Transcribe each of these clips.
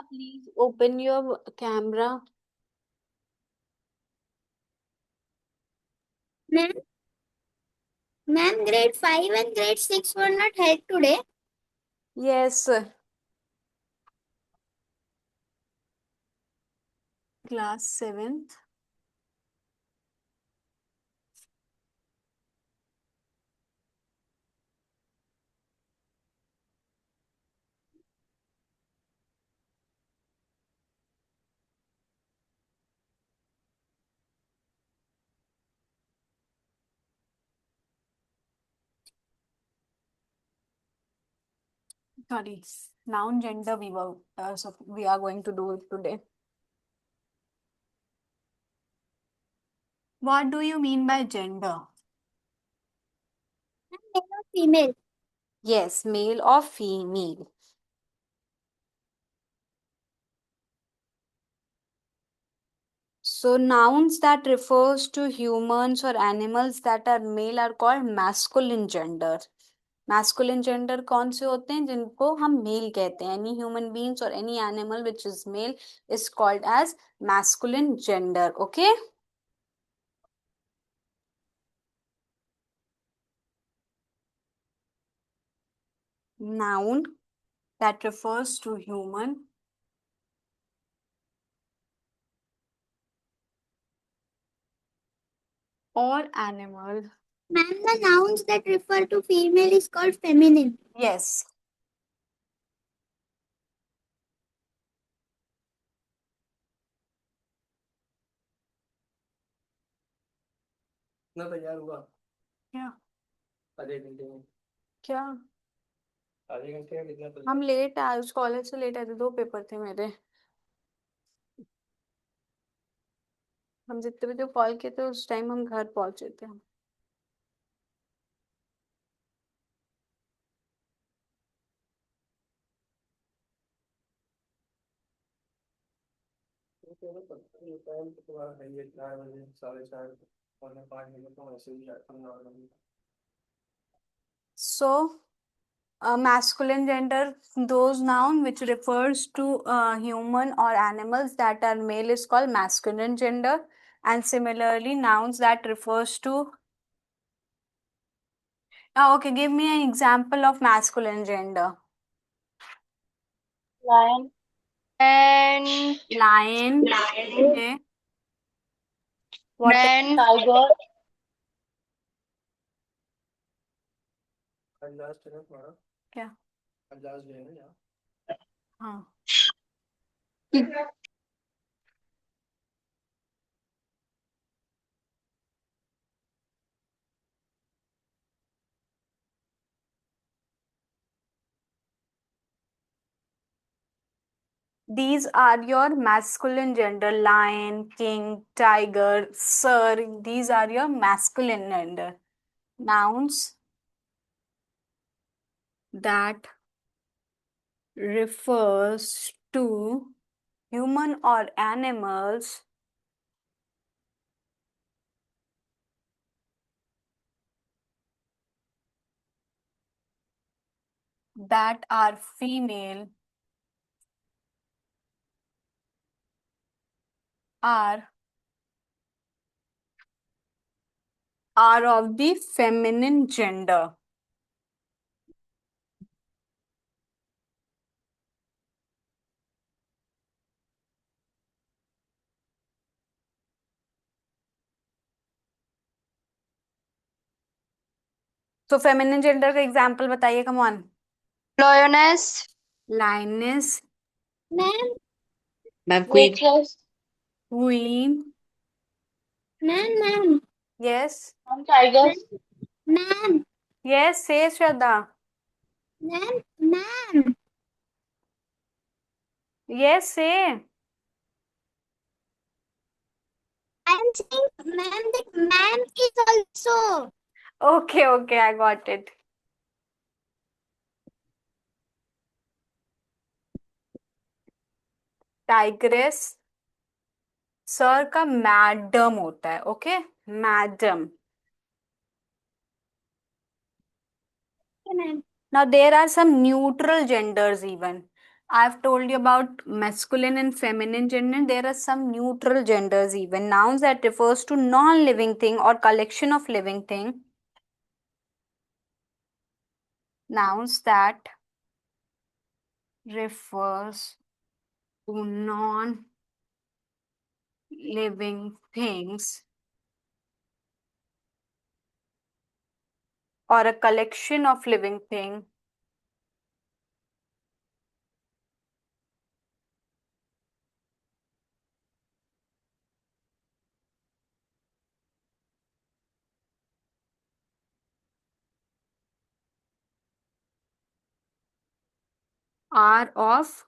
Please open your camera. Ma'am, ma'am, grade 5 and grade 6 were not held today. Yes. Class 7th. Sorry. Noun gender we are going to do it today. What do you mean by gender? Male or female? Yes, male or female. So nouns that refers to humans or animals that are male are called masculine gender. Masculine gender कौन से होते हैं जिनको हम male कहते हैं? Any human beings or any animal which is male is called as masculine gender. Okay? Noun that refers to human or animal. Ma'am, the nouns that refer to female is called feminine. Yes. ना तैयार हुआ क्या आधे घंटे में क्या आधे घंटे में कितना तैयार हम लेट आए उस कॉलेज से लेट आए थे 2 पेपर थे मेरे हम जितने बजे कॉल किए थे उस टाइम हम घर पहुंचे थे टाइम तो तुम्हारा है ये 4 बजे 4:30 4:05 तो ऐसे ही आता हूँ normally So, masculine gender, those noun which refers to human or animals that are male is called masculine gender, and similarly nouns that refers to. Okay, give me an example of masculine gender. Lion. And Lion. lion. Okay. What? Man. Tiger. आज last है ना तुम्हारा क्या? आज last day है ना यार हाँ. These are your masculine gender: lion, king, tiger, sir. These are your masculine gender. Nouns that refers to human or animals that are female are of the feminine gender. So feminine gender का example बताइए, come on. Lioness. Lioness, Man. Ma'am, queen. Waitress. queen, Man. yes, Tiger. Man. yes, say Shraddha, Man. yes, say. I'm saying, ma'am, that man is also. Okay, I got it. Tigress, sir का madam होता है. Okay, madam. Man. Now there are some neutral genders even. I've told you about masculine and feminine gender. There are some neutral genders even. Nouns that refers to non-living thing or collection of living thing. Nouns that refers to non-living things or a collection of living thing are of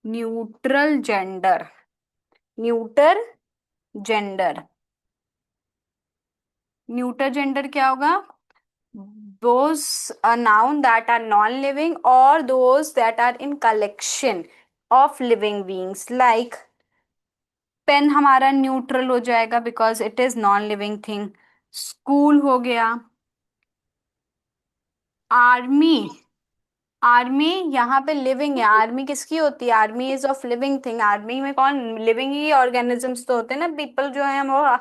neutral gender. Neuter gender. Neuter gender क्या होगा? Those a noun that are non-living or those that are in collection of living beings. Like pen हमारा neutral हो जाएगा because it is non living thing. School हो गया. Army. Army यहाँ पे living है. आर्मी किसकी होती है? Army is of living thing. Army में कौन? लिविंग ही ऑर्गेनिजम्स तो होते हैं ना. पीपल जो है वो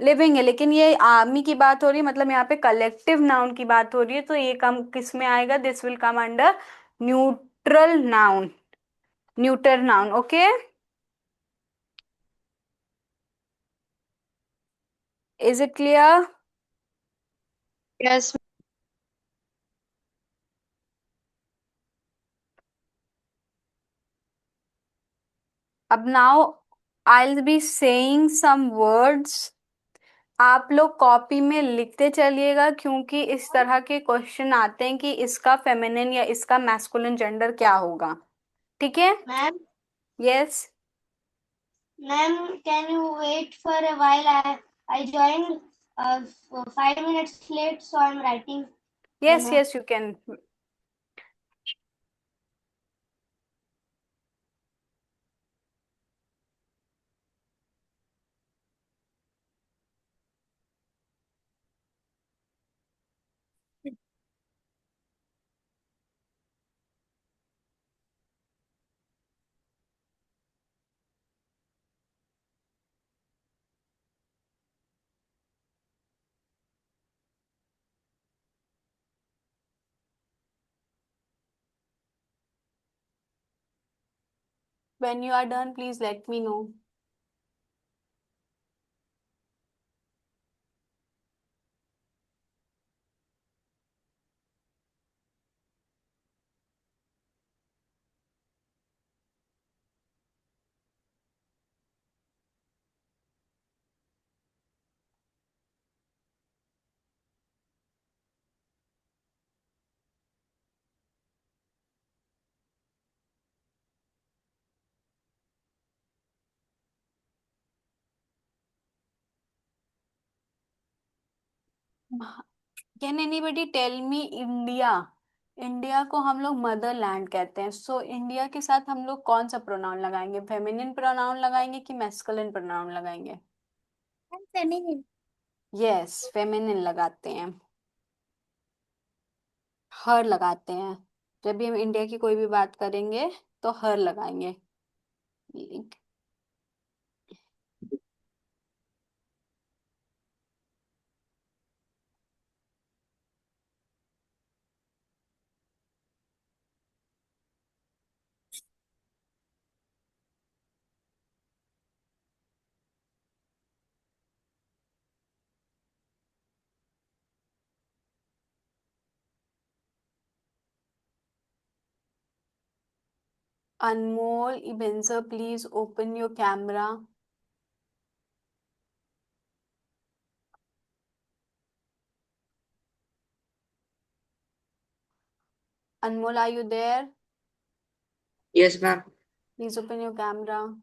लिविंग है. लेकिन ये आर्मी की बात हो रही है, मतलब यहाँ पे कलेक्टिव नाउन की बात हो रही है, तो ये कम किस में आएगा? This will come under neutral noun. Neuter noun. Okay. Is it clear? Yes. अब now I will be saying some words. आप लोग कॉपी में लिखते चलिएगा क्योंकि इस तरह के क्वेश्चन आते हैं कि इसका फेमिनिन या इसका मैस्कुलिन जेंडर क्या होगा. ठीक है? Ma'am, yes. ma'am, can you wait for a while? I joined 5 minutes late, so I'm writing the yes note. Yes you can. When you are done, please let me know. Can anybody tell me India. India को हम लोग Motherland कहते हैं. So India के साथ हम लोग कौन सा प्रोनाउन लगाएंगे? फेमिनिन प्रोनाउन लगाएंगे कि मैस्कुलिन प्रोनाउन लगाएंगे? Feminine. यस, फेमिनिन लगाते हैं. हर लगाते हैं. जब भी हम इंडिया की कोई भी बात करेंगे तो हर लगाएंगे. अनमोल इबेंसर, please open your camera. Anmol, are you there? Yes, ma'am. Please open your camera.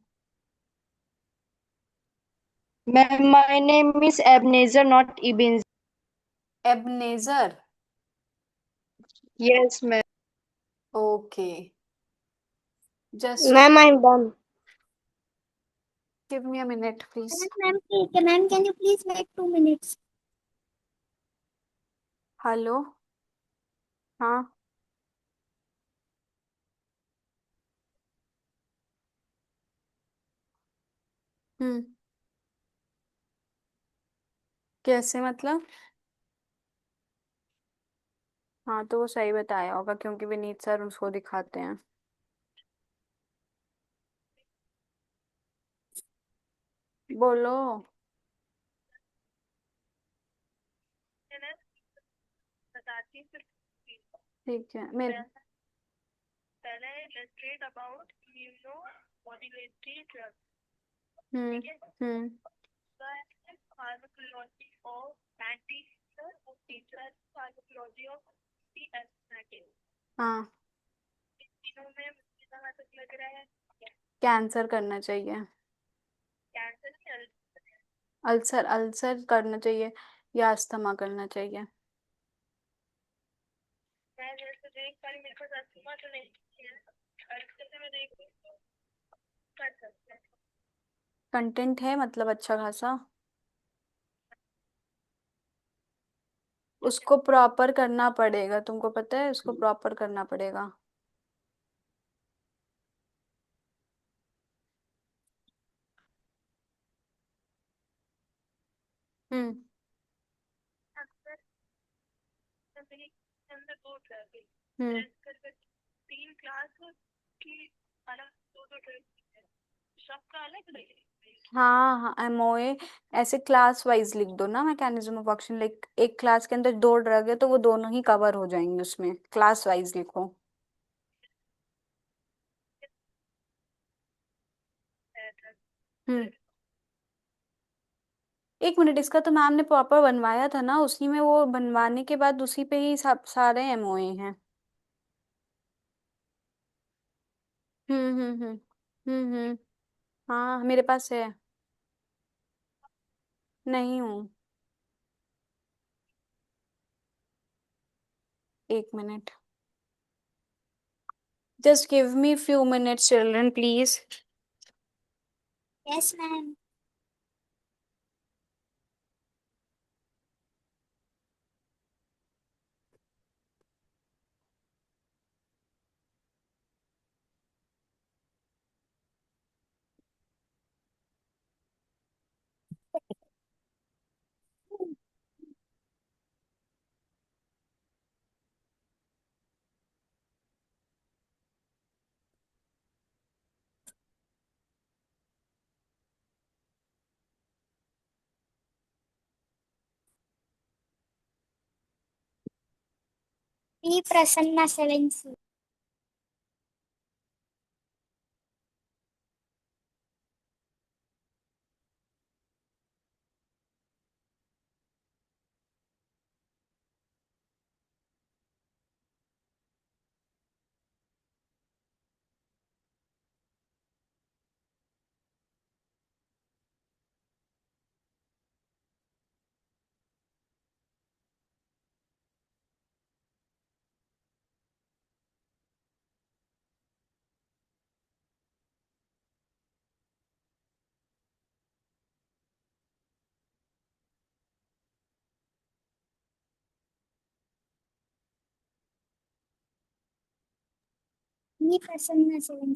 Ma'am, my name is Ebenezer, not Ibn. Ebenezer. Yes, ma'am. Okay. Just Ma'am, I'm done. give me a minute, please. Ma'am, can you please wait 2 minutes? Hello. हाँ. हम्म। कैसे मतलब? हाँ तो वो सही बताया होगा क्योंकि विनीत सर उसको दिखाते हैं। बोलो। बताती हूँ फिर। ठीक है मेरे। पहले illustrate about immunomodulatory drugs. हम्म। ठीक है। हम्म। The pharmacology of anti-cancer और teacher pharmacology of anti-asthmatic. हाँ। इन तीनों में मुझे कहाँ तक लग रहा है कैंसर करना चाहिए। कैंसर की अल्सर अल्सर करना चाहिए या अस्थमा करना चाहिए। मैं जैसे देख पा रही मेरे पास अस्थमा तो नहीं है। अल्सर से मैं देख रही हूँ, कर सकते हैं। कंटेंट है मतलब अच्छा खासा। उसको प्रॉपर करना पड़ेगा, तुमको पता है उसको प्रॉपर करना पड़ेगा। हम्म। अक्सर मेरी अंदर दो ड्रग है। हम्म। कर कर तीन क्लास की अलग दो दो ड्रग है। सबका अलग अलग है। हाँ हाँ, एमओए ऐसे क्लास वाइज लिख दो ना, मैकेनिज्म ऑफ एक्शन, लाइक एक क्लास के अंदर दो ड्रग है तो वो दोनों ही कवर हो जाएंगे, उसमें क्लास वाइज लिखो। हम्म। एक मिनट, इसका तो मैम ने प्रॉपर बनवाया था ना, उसी में वो बनवाने के बाद उसी पे ही सब सारे एमओए हैं। हम्म। हाँ मेरे पास है। नहीं हूँ। एक minute, just give me few minutes children please. Yes, ma'am. P. Prasanna Selensi. P. Prasanna Selensi.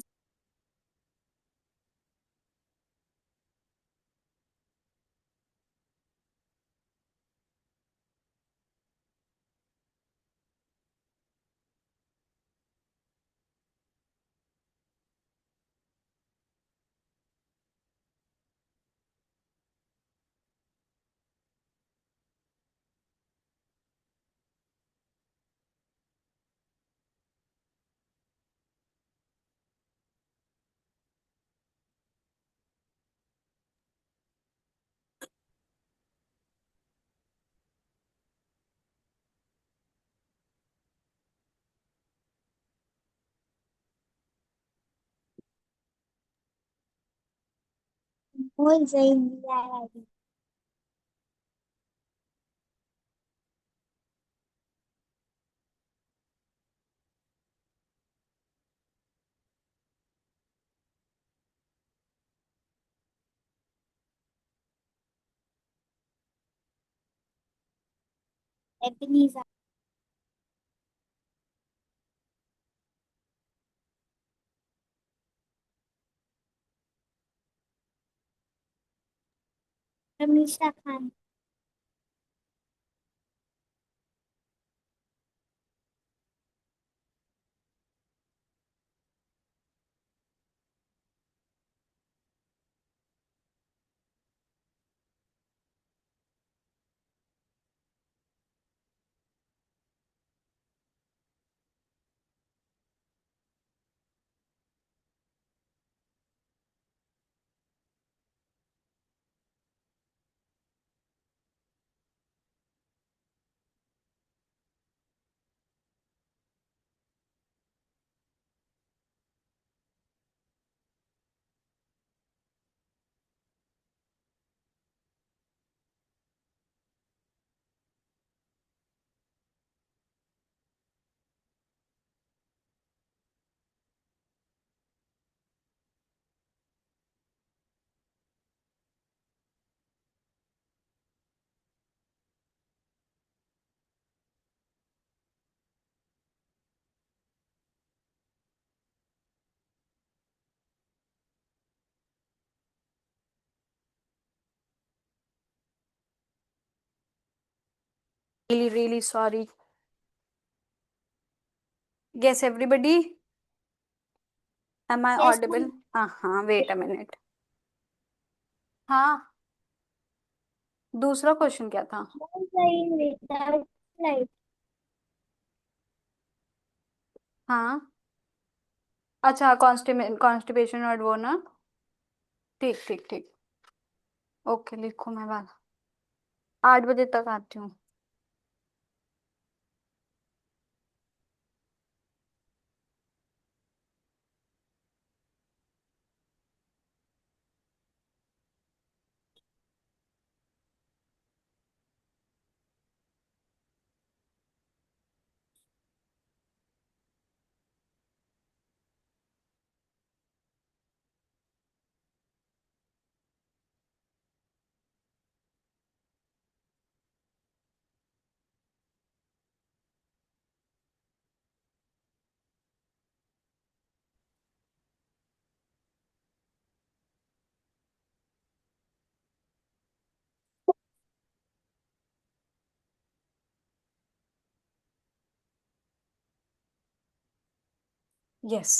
Paul Zainullah. Ebenezer. Ramisha Khan. Really, really sorry. Yes, everybody. Am I Yes, audible? ma'am. Wait a minute. हाँ, दूसरा question क्या था? Flying without flight. हाँ, अच्छा, constipation और वो ना। ठीक ठीक ठीक। ओके, लिखो, मैं बात 8 बजे तक आती हूँ। Yes,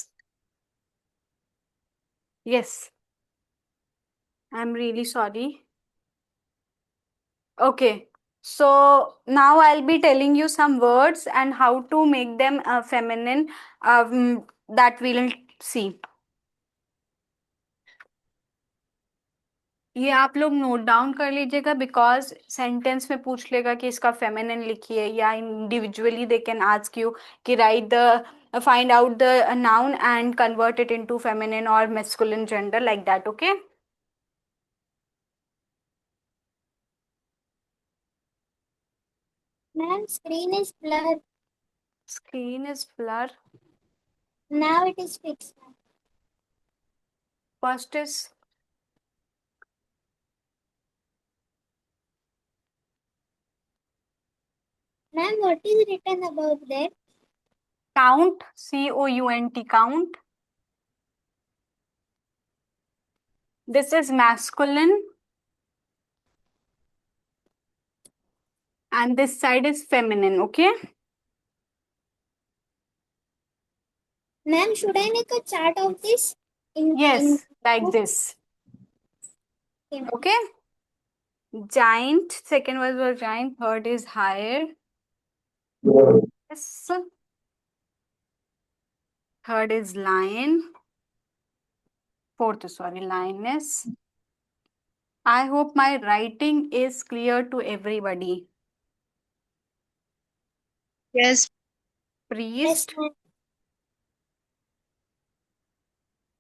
yes, I am really sorry. Okay, so now I'll be telling you some words and how to make them feminine, that we'll see. ये आप लोग नोट डाउन कर लीजिएगा, बिकॉज सेंटेंस में पूछ लेगा कि इसका फेमिनिन लिखिए, या individually they can ask you कि write the find out the noun and convert it into feminine और masculine gender, like that. Okay. Ma'am, screen is blurred. Screen is blur. Now it is fixed. First is Ma'am, what is written above that? count, count, count. This is masculine. And this side is feminine. Okay. Ma'am, should I make a chart of this? Yes, like this. Okay, ma'am. Okay. Giant. Second was giant. Third is higher. Yes. Third is lion. Fourth, sorry, lioness. I hope my writing is clear to everybody. Yes. Yes, Priest. ma'am.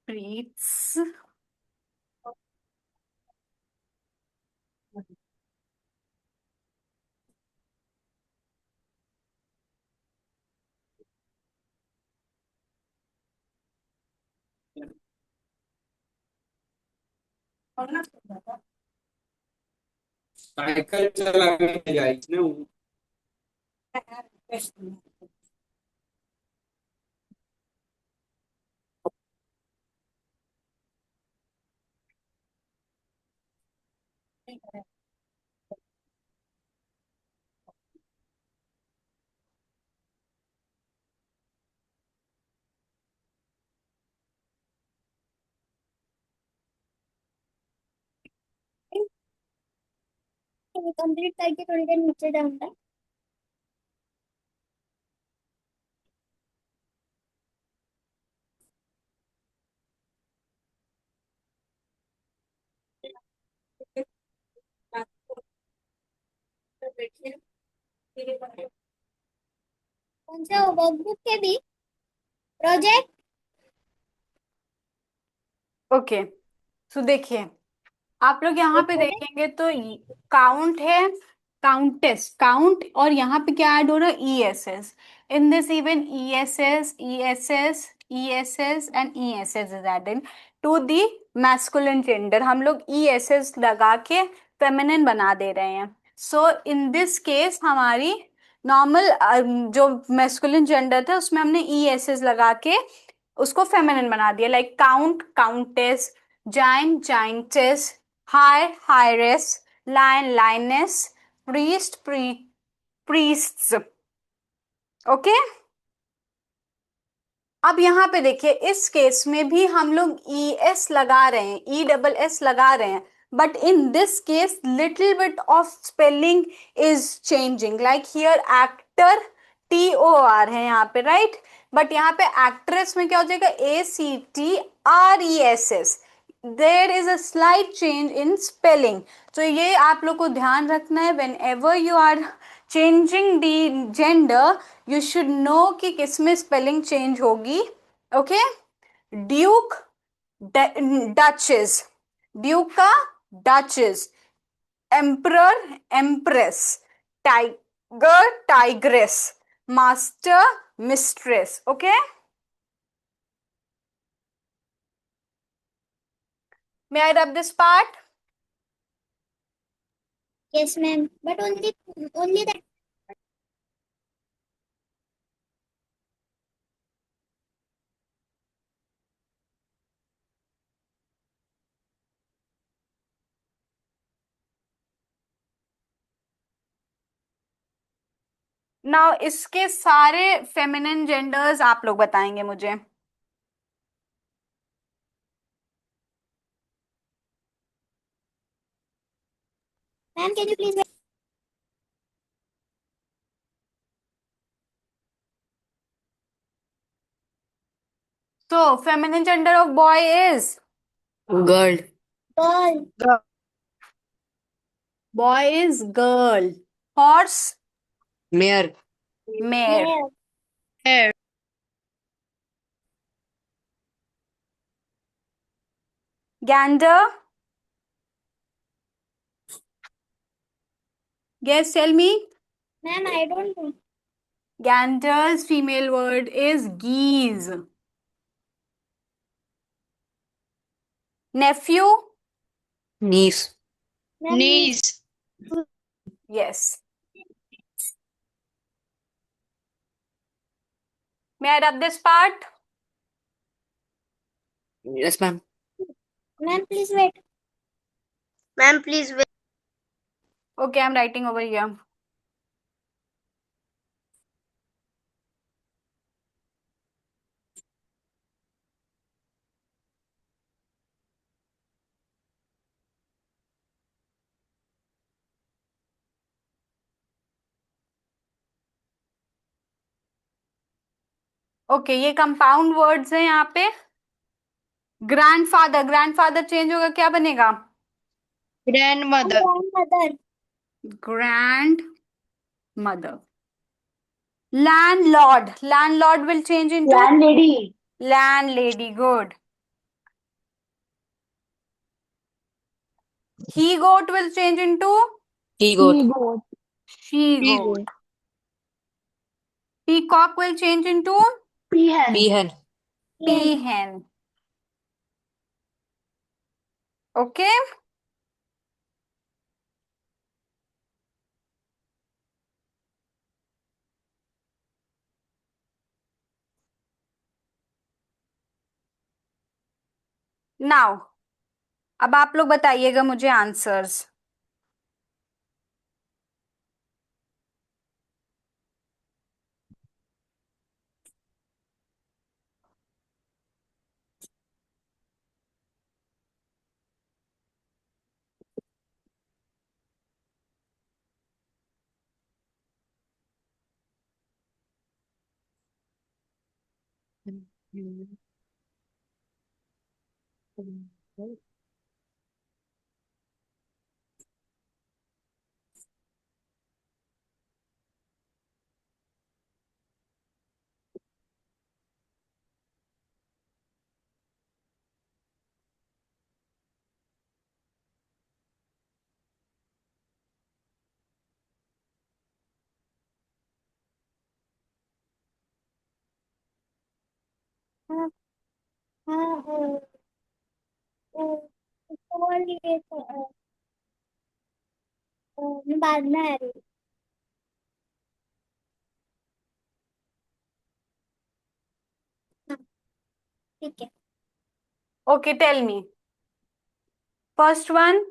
Priests. Cycle चलाने जाइए ना वो। Complete करके थोड़ी देर नीचे जाऊंगा। कौन सा वर्कबुक के भी प्रोजेक्ट? ओके, सो देखिए, आप लोग यहाँ पे देखेंगे तो काउंट है, काउंटेस, काउंट, और यहाँ पे क्या ऐड हो रहा है, E S S. In this even E S S, E S S, E S S and E S S is added to the masculine gender. हम लोग ई एस एस लगा के फेमिनिन बना दे रहे हैं। सो इन दिस केस हमारी नॉर्मल जो masculine gender था उसमें हमने ई एस एस लगा के उसको फेमिनिन बना दिया, like count, countess, giant, giantess, heir, heiress, lion, lioness, priest, priests. Okay, अब यहाँ पे देखिए, इस केस में भी हम लोग ई एस लगा रहे हैं, ई डबल एस लगा रहे हैं, but in this case little bit of spelling is changing, like here actor T O R है यहाँ पे, राइट, बट यहाँ पे एक्ट्रेस में क्या हो जाएगा, A C T R E S S. There is a slight change in spelling. तो ये आप लोग को ध्यान रखना है, whenever you are changing the gender, you should know कि किसमें स्पेलिंग चेंज होगी। ओके, ड्यूक, डचेस, ड्यूक का duchess, emperor, empress, tiger, tigress, master, mistress. Okay, may I rub this part? Yes, ma'am. But only that. Now इसके सारे feminine genders आप लोग बताएंगे मुझे। Ma'am, can you please wait? So, feminine gender of boy is Girl. Girl. boy is girl. Horse, Mare. mare. Male. Gander, guess, tell me. Ma'am, I don't know. Gander's female word is geese. Nephew, Niece. Ma'am, Niece. yes. May I rub this part? Yes, ma'am. Ma'am, please wait. Ma'am, please wait. Okay, I'm writing over here. Okay, ये compound words हैं यहाँ पे। Grandfather, grandfather change होगा, क्या बनेगा? Grandmother. Grandmother. Grand mother. Landlord, landlord will change into Landlady. landlady. Good. He goat will change into He goat. Goat. she goat. Peacock will change into Peahen. Peahen. peahen. Okay. Now, अब आप लोग बताइएगा मुझे answers. मैं बाद में आ रही हूँ। ठीक है। Okay, tell me. First one,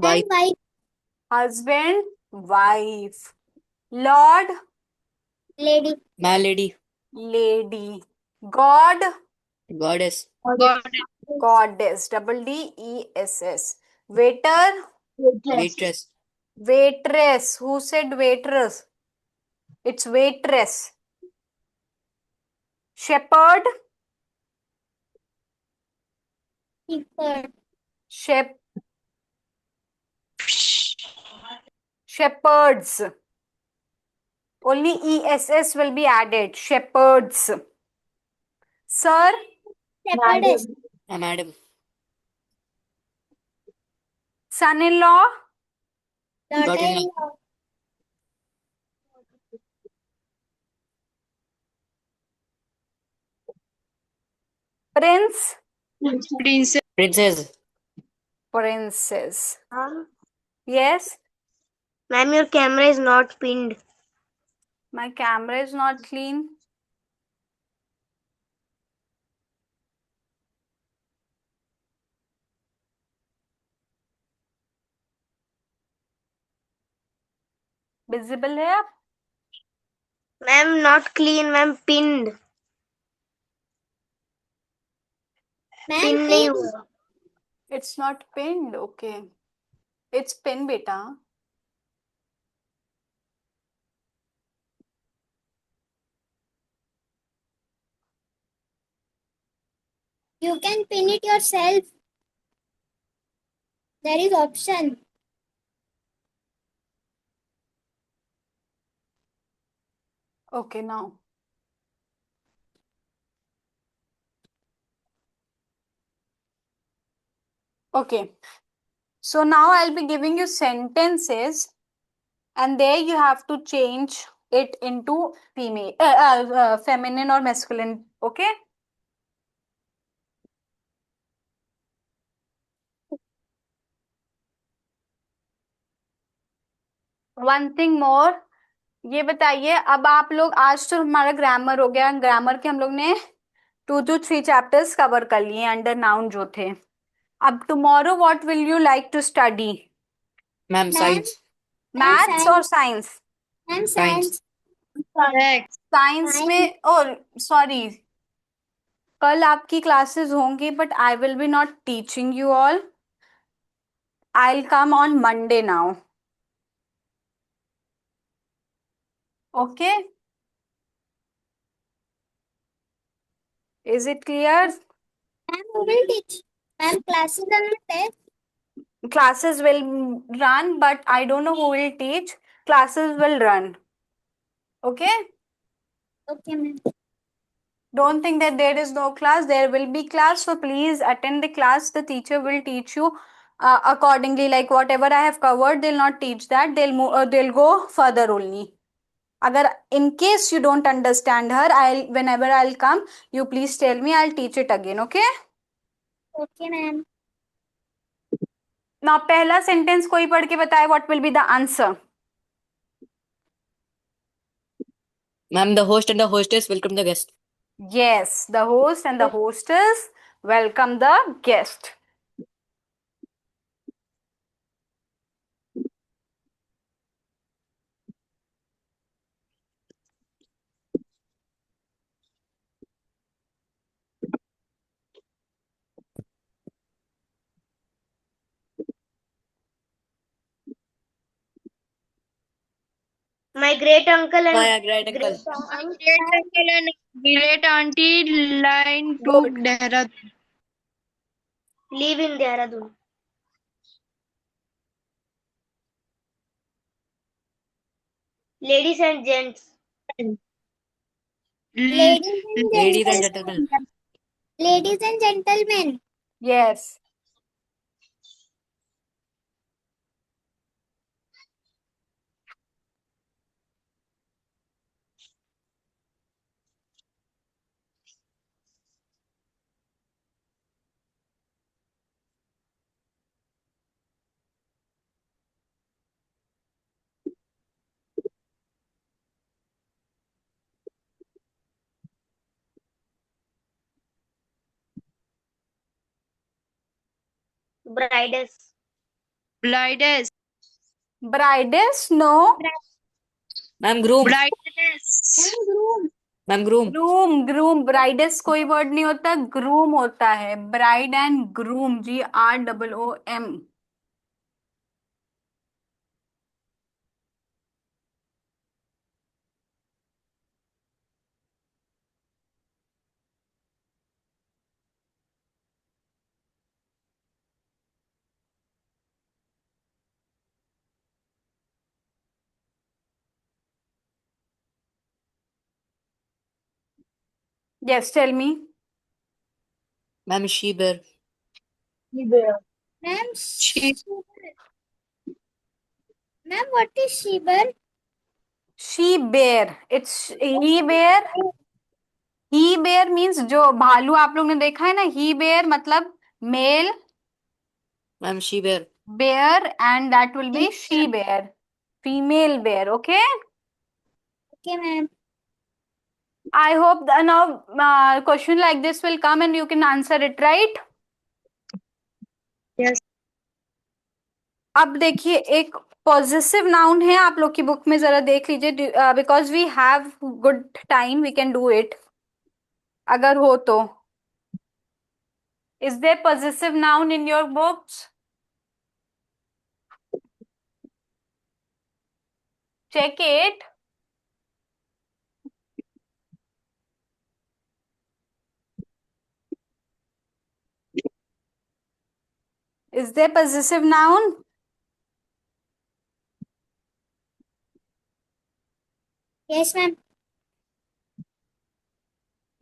Wife. Wife husband, wife. Lord, lady My lady. lady. God, Goddess. goddess. Double D-E-S-S. Waiter, Waitress. waitress. Who said waitress? It's waitress. Shepherd, keeper shep, shepherds. Only ESS will be added. Shepherds. Sir, शेपर्डेस Madam. son-in-law, daughter Daughter-in-law. In law prince, Princess. princess. Ma'am Yes, your camera is not pinned my camera is not clean. Visible है अब? Ma'am not clean ma'am pinned pin नहीं हुआ It's not pinned. Okay. It's pin, beta. You can pin it yourself. There is option. Okay, now. Okay. So now I'll be giving you sentences, and there you have to change it into feminine or masculine. Okay? One thing more. ये बताइए, अब आप लोग, आज तो हमारा grammar हो गया. ग्रामर के हम लोग ने 2 to 3 चैप्टर्स कवर कर लिए अंडर नाउन जो थे. अब tomorrow what will you like to study? Ma'am, science. Maths और साइंस? Ma'am Science. साइंस में, और सॉरी, कल आपकी क्लासेस होंगी, but I will be not teaching you all. I will come on Monday now. Okay, is it clear? Ma'am who will teach? Ma'am classes are not there. Classes will run, but I don't know who will teach. Classes will run. Okay? Okay ma'am. Don't think that there is no class. There will be class, so please attend the class. The teacher will teach you accordingly. Like whatever I have covered, they'll not teach that. They'll go further only. Agar in case you don't understand her, whenever I'll come, you please tell me. I'll teach it again. Okay? Okay ma'am. Now पहला sentence कोई पढ़ के बताए. What will be the answer? Ma'am, the host and the hostess welcome the guest. Yes, the host and the hostess welcome the guest. My great uncle and My great uncle. great aunt Great auntie line to Good. Dehradun. Live in Dehradun. Ladies and gents. L- Ladies and gentlemen. Ladies and gentlemen. Yes. Brides. Brides. Brides? No. Ma'am, groom. Brides. Ma'am, groom. Groom groom brides कोई word नहीं होता, groom होता है। Bride and groom, GROOM। Yes, tell me. Ma'am, she bear. Ma'am, She. ma'am, what is Shibar? She bear, it's he bear। He bear means जो भालू आप लोग ने देखा है ना, ही बेयर मतलब male Ma'am, she bear. bear, and that will be she bear, female bear. Okay. Okay, ma'am. I hope now question like this will come and you can answer it, right? Yes. अब देखिए, एक positive noun है, आप लोग की book में जरा देख लीजिए, because we have good time, we can do it अगर हो तो। Is there positive noun in your books? Check it. Is there possessive noun? Yes, ma'am.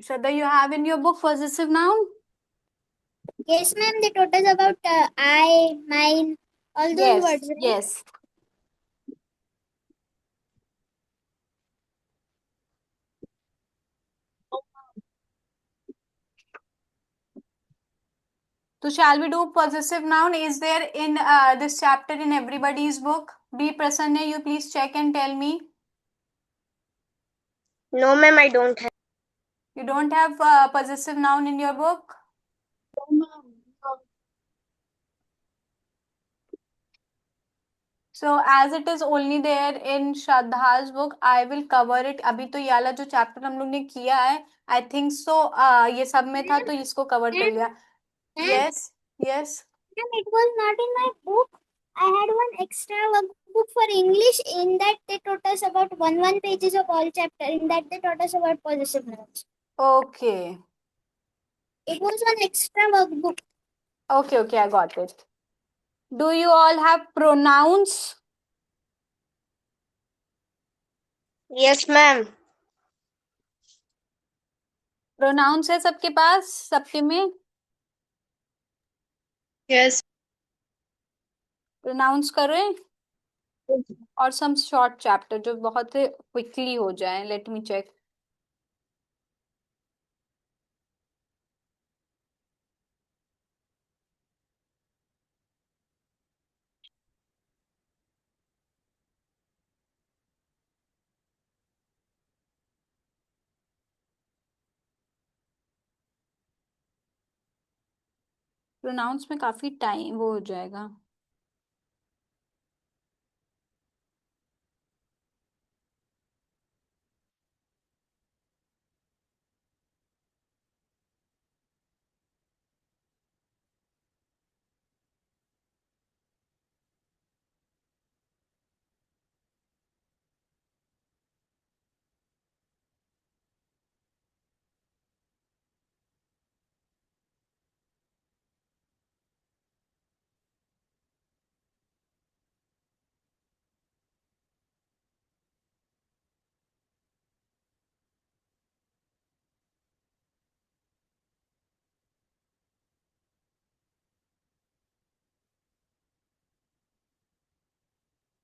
Shraddha, you have in your book possessive noun? Yes, ma'am. They taught us about I, mine, all those Yes, words, right? yes. So shall we do possessive noun? Is there in this chapter in everybody's book? B. Prasanna, you please check and tell me. No, ma'am, I don't have. You don't have possessive noun in your book? So as it is only there in Shraddha's book, I will cover it. अभी तो ये वाला जो chapter हम लोग ने किया है, I think so ये सब में था तो इसको कवर कर लिया। Yes, yes. Ma'am, it was not in my book. I had one extra workbook for English. In that, they taught us about one pages of all chapter. In that, they taught us about possessive nouns. Okay. It was one extra workbook. Okay, okay, I got it. Do you all have pronouns? Yes, ma'am. Pronouns है सबके पास, सबके में? Yes. Pronounce करें और some short chapter जो बहुत quickly हो जाए. Let me check. Pronounce में काफी टाइम वो हो जाएगा.